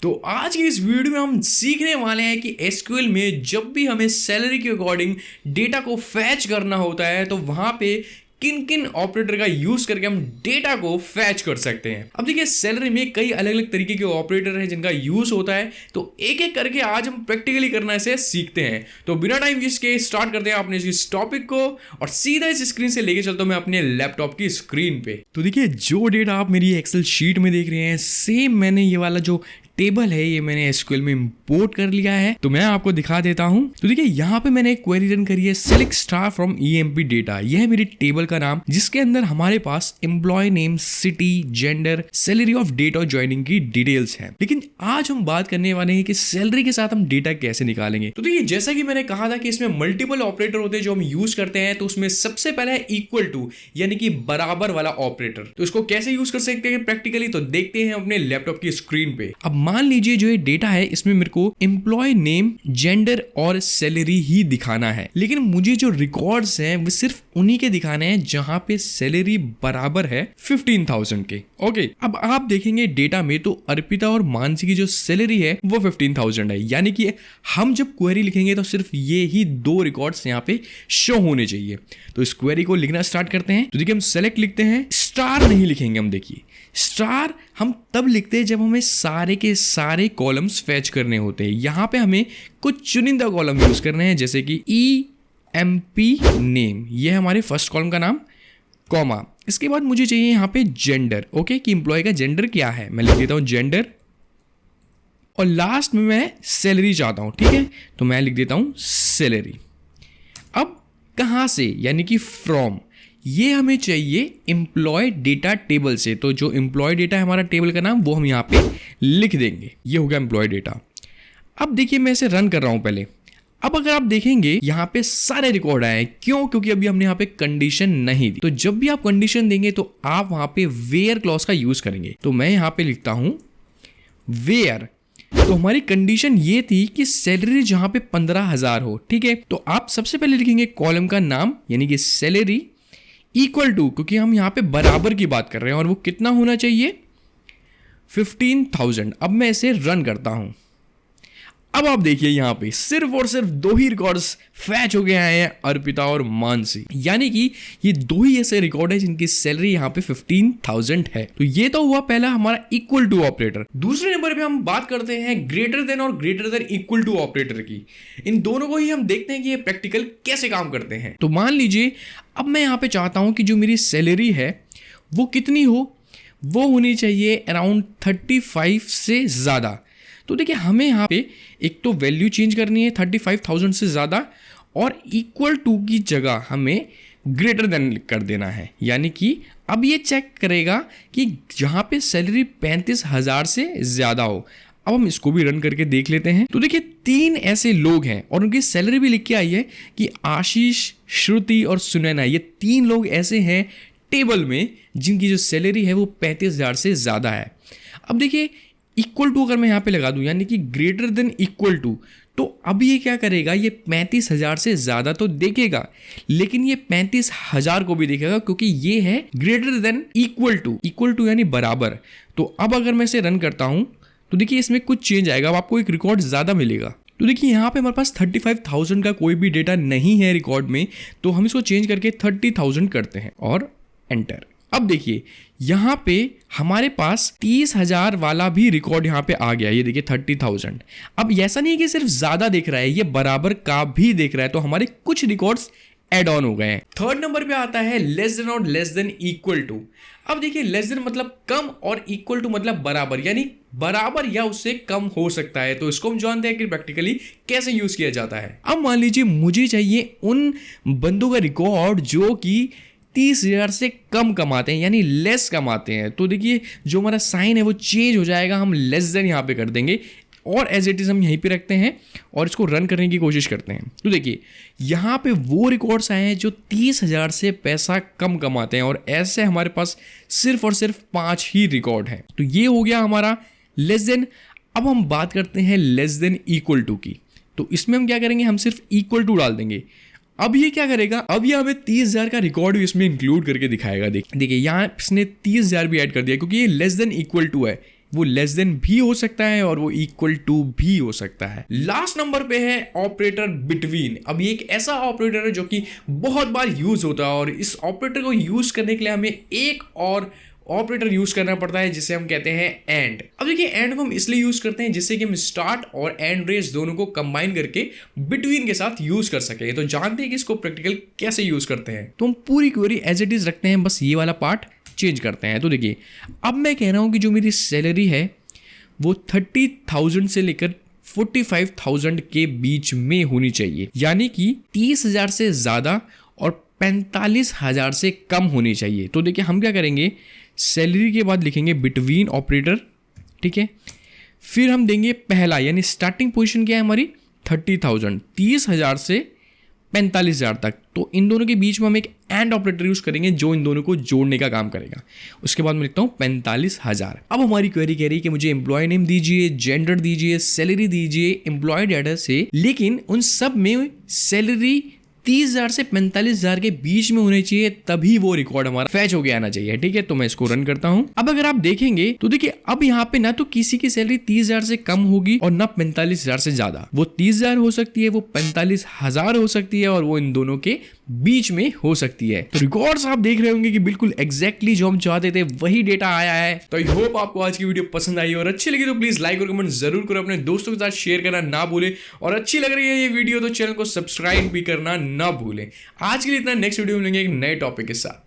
तो आज की इस वीडियो में हम सीखने वाले हैं कि एसक्यूएल में जब भी हमें सैलरी के अकॉर्डिंग डेटा को फैच करना होता है तो वहां पे किन किन ऑपरेटर का यूज करके हम डेटा को फैच कर सकते हैं। अब देखिए सैलरी में कई अलग अलग तरीके के ऑपरेटर हैं जिनका यूज होता है, तो एक एक करके आज हम प्रैक्टिकली करना इसे सीखते हैं। तो बिना टाइम वेस्ट के स्टार्ट करते हैं अपने इस टॉपिक को और सीधा इस स्क्रीन से लेके चलता हूं मैं अपने लैपटॉप की स्क्रीन पे। तो देखिए जो डेटा आप मेरी एक्सेल शीट में देख रहे हैं सेम मैंने ये वाला जो टेबल है ये मैंने एसक्यूएल में इंपोर्ट कर लिया है। तो मैं आपको दिखा देता हूं। तो देखिए यहाँ पे मैंने एक क्वेरी रन करी है select star from EMP data. यह है मेरी टेबल का नाम जिसके अंदर हमारे पास employee name, city, gender, salary of date और ज्वाइनिंग की डिटेल्स हैं। लेकिन आज हम बात करने वाले हैं कि सैलरी के साथ हम डेटा कैसे निकालेंगे। तो देखिए जैसा कि मैंने कहा था कि इसमें मल्टीपल ऑपरेटर होते हैं जो हम यूज करते हैं। तो उसमें सबसे पहला है इक्वल टू यानी कि बराबर वाला ऑपरेटर। तो इसको कैसे यूज कर सकते हैं प्रैक्टिकली, तो देखते हैं अपने लैपटॉप की स्क्रीन पे। अब मान लीजिए जो ये डेटा है इसमें मेरे को एम्प्लॉय नेम, जेंडर और सैलरी ही दिखाना है, लेकिन मुझे जो रिकॉर्ड्स हैं वो सिर्फ उन्हीं के दिखाने हैं जहां पे सैलरी बराबर है 15,000 के। ओके, अब आप देखेंगे डेटा में तो अर्पिता और मानसी की जो सैलरी है वो 15,000 है, यानी कि हम जब क्वेरी लिखेंगे तो सिर्फ ये ही दो रिकॉर्ड्स यहाँ पे शो होने चाहिए। तो इस क्वेरी को लिखना स्टार्ट करते हैं। तो देखिए हम सेलेक्ट लिखते हैं, स्टार नहीं लिखेंगे। हम देखिए स्टार हम तब लिखते हैं जब हमें सारे के सारे कॉलम्स फैच करने होते हैं। यहाँ पे हमें कुछ चुनिंदा कॉलम यूज करने हैं जैसे कि EMP नेम, ये है हमारे फर्स्ट कॉलम का नाम, कॉमा। इसके बाद मुझे चाहिए यहाँ पे जेंडर। ओके, कि एम्प्लॉय का जेंडर क्या है, मैं लिख देता हूँ जेंडर। और लास्ट में मैं सैलरी चाहता हूँ, ठीक है, तो मैं लिख देता हूँ सैलरी। अब कहाँ से, यानी कि फ्रॉम, ये हमें चाहिए एम्प्लॉय डेटा टेबल से। तो जो एम्प्लॉय डेटा है हमारा टेबल का नाम वो हम यहाँ पे लिख देंगे। ये हो गया एम्प्लॉय डेटा। अब देखिए मैं इसे रन कर रहा हूं पहले। अब अगर आप देखेंगे यहाँ पे सारे रिकॉर्ड आए, क्यों? क्योंकि अभी हमने यहाँ पे कंडीशन नहीं दी। तो जब भी आप कंडीशन देंगे तो आप वहां पे वेयर क्लॉज का यूज करेंगे। तो मैं यहाँ पे लिखता हूं वेयर। तो हमारी कंडीशन ये थी कि सैलरी जहां पे 15,000 हो, ठीक है। तो आप सबसे पहले लिखेंगे कॉलम का नाम यानी कि सैलरी इक्वल टू, क्योंकि हम यहाँ पे बराबर की बात कर रहे हैं और वो कितना होना चाहिए 15,000। अब मैं इसे रन करता हूं। अब आप देखिए यहाँ पे सिर्फ और सिर्फ दो ही रिकॉर्ड्स फैच हो गए हैं, अर्पिता और मानसी, यानी कि ये दो ही ऐसे रिकॉर्ड है जिनकी सैलरी यहाँ पे 15,000 है। तो ये तो हुआ पहला हमारा इक्वल टू ऑपरेटर। दूसरे नंबर पे हम बात करते हैं ग्रेटर देन और greater than equal to operator की। इन दोनों को ही हम देखते हैं कि ये प्रैक्टिकल कैसे काम करते हैं। तो मान लीजिए अब मैं यहाँ पे चाहता हूँ कि जो मेरी सैलरी है वो कितनी हो, वो होनी चाहिए अराउंड 35 से ज़्यादा। तो देखिए हमें यहाँ पे एक तो वैल्यू चेंज करनी है 35,000 से ज़्यादा, और इक्वल टू की जगह हमें ग्रेटर देन कर देना है। यानी कि अब ये चेक करेगा कि जहाँ पे सैलरी 35,000 से ज़्यादा हो। अब हम इसको भी रन करके देख लेते हैं। तो देखिए 3 ऐसे लोग हैं और उनकी सैलरी भी लिख के आई है कि आशीष, श्रुति और सुनैना, ये 3 लोग ऐसे हैं टेबल में जिनकी जो सैलरी है वो 35,000 से ज़्यादा है। अब देखिए इक्वल टू अगर मैं यहाँ पे लगा दूं यानी कि ग्रेटर देन इक्वल टू, तो अब ये क्या करेगा, ये 35,000 से ज़्यादा तो देखेगा लेकिन ये 35,000 को भी देखेगा क्योंकि ये है ग्रेटर देन इक्वल टू यानी बराबर। तो अब अगर मैं इसे रन करता हूँ तो देखिए इसमें कुछ चेंज आएगा, अब आपको एक रिकॉर्ड ज़्यादा मिलेगा। तो देखिए यहाँ पे हमारे पास 35,000 का कोई भी डेटा नहीं है रिकॉर्ड में, तो हम इसको चेंज करके 30,000 करते हैं और एंटर। अब देखिए यहाँ पे हमारे पास 30,000 वाला भी रिकॉर्ड यहाँ पे आ गया। ये देखिए 30,000। अब ऐसा नहीं है कि सिर्फ ज्यादा देख रहा है, ये बराबर का भी देख रहा है। तो हमारे कुछ रिकॉर्ड्स एड ऑन हो गए हैं। थर्ड नंबर पे आता है लेस देन और लेस देन इक्वल टू। अब देखिए लेस देन मतलब कम और इक्वल टू मतलब बराबर, यानी बराबर या उससे कम हो सकता है। तो इसको हम जानते हैं कि प्रैक्टिकली कैसे यूज किया जाता है। अब मान लीजिए मुझे चाहिए उन बंदों का रिकॉर्ड जो कि 30,000 से कम कमाते हैं यानी लेस कमाते हैं। तो देखिए जो हमारा साइन है वो चेंज हो जाएगा, हम लेस देन यहाँ पे कर देंगे और एज इट इज हम यहीं पे रखते हैं और इसको रन करने की कोशिश करते हैं। तो देखिए यहाँ पे वो रिकॉर्ड्स आए हैं जो 30,000 से पैसा कम कमाते हैं और ऐसे हमारे पास सिर्फ और सिर्फ 5 ही रिकॉर्ड हैं। तो ये हो गया हमारा लेस देन। अब हम बात करते हैं लेस देन इक्वल टू की। तो इसमें हम क्या करेंगे, हम सिर्फ इक्वल टू डाल देंगे। अब ये क्या करेगा, अब ये हमें 30,000 का रिकॉर्ड भी इसमें इंक्लूड करके दिखाएगा। देखिए यहाँ इसने 30,000 भी ऐड कर दिया क्योंकि ये लेस देन इक्वल टू है, वो लेस देन भी हो सकता है और वो इक्वल टू भी हो सकता है। लास्ट नंबर पे है ऑपरेटर बिटवीन। अब ये एक ऐसा ऑपरेटर है जो कि बहुत बार यूज होता है और इस ऑपरेटर को यूज करने के लिए हमें एक और ऑपरेटर यूज करना पड़ता है जिसे हम कहते हैं एंड। अब देखिए एंड को हम इसलिए यूज करते हैं जिससे कि हम स्टार्ट और एंड रेस दोनों को कंबाइन करके बिटवीन के साथ यूज कर सके। तो जानते हैं कि इसको प्रैक्टिकल कैसे यूज करते हैं। तो हम पूरी क्वेरी एज इट इज रखते हैं, बस ये वाला पार्ट चेंज करते हैं। तो देखिए अब मैं कह रहा हूं कि जो मेरी सैलरी है वो 30,000 से लेकर 45,000 के बीच में होनी चाहिए, यानी कि 30,000 से ज्यादा और 45,000 से कम होनी चाहिए। तो देखिए हम क्या करेंगे, सैलरी के बाद लिखेंगे बिटवीन ऑपरेटर, ठीक है। फिर हम देंगे पहला, यानी स्टार्टिंग पोजीशन क्या है हमारी 30,000, 30,000 से 45,000 तक। तो इन दोनों के बीच में हम एक एंड ऑपरेटर यूज करेंगे जो इन दोनों को जोड़ने का काम करेगा। उसके बाद मैं लिखता हूँ 45,000। अब हमारी क्वेरी कह रही है कि मुझे एम्प्लॉय नेम दीजिए, जेंडर दीजिए, सैलरी दीजिए एम्प्लॉय डाटा से, लेकिन उन सब में सैलरी 30,000 से 45,000 के बीच में होनी चाहिए, तभी वो रिकॉर्ड हमारा फैच होके आना चाहिए, ठीक है। तो मैं इसको रन करता हूं। अब अगर आप देखेंगे तो देखिए अब यहाँ पे ना तो किसी की सैलरी 30,000 से कम होगी और ना 45,000 से ज्यादा। वो 30,000 हो सकती है, वो 45,000 हो सकती है और वो इन दोनों के बीच में हो सकती है। तो रिकॉर्ड्स आप देख रहे होंगे कि बिल्कुल एग्जैक्टली जो हम चाहते थे वही डेटा आया है। तो आई होप आपको आज की वीडियो पसंद आई और अच्छी लगी तो प्लीज लाइक और कमेंट जरूर करो, अपने दोस्तों के साथ शेयर करना ना भूले, और अच्छी लग रही है ये वीडियो तो चैनल को सब्सक्राइब भी करना ना भूलें। आज के लिए इतना, नेक्स्ट वीडियो में मिलेंगे एक नए टॉपिक के साथ।